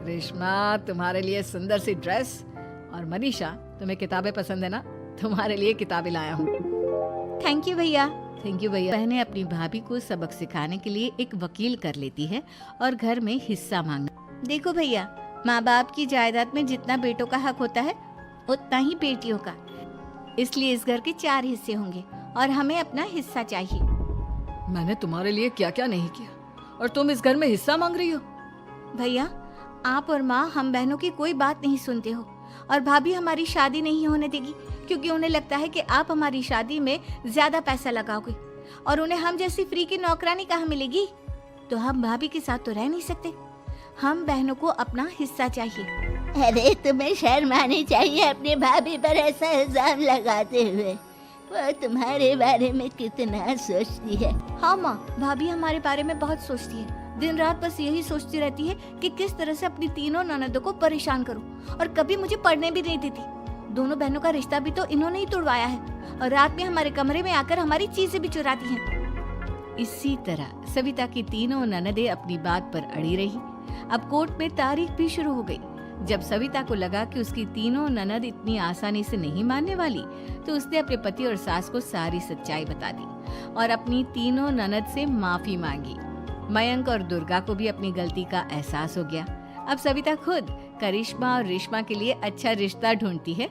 रेशमा, तुम्हारे लिए सुंदर सी ड्रेस, और मनीषा, तुम्हें किताबें पसंद है ना, तुम्हारे लिए किताबें लाया हूँ। थैंक यू भैया। थैंक यू भैया। बहनें अपनी भाभी को सबक सिखाने के लिए एक वकील कर लेती है और घर में हिस्सा मांगना। देखो भैया, माँ बाप की जायदाद में जितना बेटों का हक होता है उतना ही बेटियों का, इसलिए इस घर के 4 हिस्से होंगे और हमें अपना हिस्सा चाहिए। मैंने तुम्हारे लिए क्या क्या नहीं किया और तुम इस घर में हिस्सा मांग रही हो। भैया, आप और माँ हम बहनों की कोई बात नहीं सुनते हो और भाभी हमारी शादी नहीं होने देगी क्योंकि उन्हें लगता है कि आप हमारी शादी में ज्यादा पैसा लगाओगे और उन्हें हम जैसी फ्री की नौकरानी कहाँ मिलेगी। तो हम भाभी के साथ तो रह नहीं सकते, हम बहनों को अपना हिस्सा चाहिए। अरे तुम्हें शर्म आनी चाहिए अपनी भाभी पर ऐसा इल्जाम लगाते हुए। वो तुम्हारे बारे में कितना सोचती है। हाँ माँ, भाभी हमारे बारे में बहुत सोचती है। दिन रात बस यही सोचती रहती है कि किस तरह से अपनी तीनों ननदों को परेशान करूं और कभी मुझे पढ़ने भी नहीं देती। दोनों बहनों का रिश्ता भी तो इन्होंने ही तोड़वाया है और रात में हमारे कमरे में आकर हमारी चीजें भी चुराती हैं। इसी तरह सविता की तीनों ननदें अपनी बात पर अड़ी रही। अब कोर्ट में तारीख भी शुरू हो गई। जब सविता को लगा कि उसकी तीनों ननद इतनी आसानी से नहीं मानने वाली, तो उसने अपने पति और सास को सारी सच्चाई बता दी और अपनी तीनों ननद से माफी मांगी। मयंक और दुर्गा को भी अपनी गलती का एहसास हो गया। अब सविता खुद करिश्मा और रेशमा के लिए अच्छा रिश्ता ढूंढती है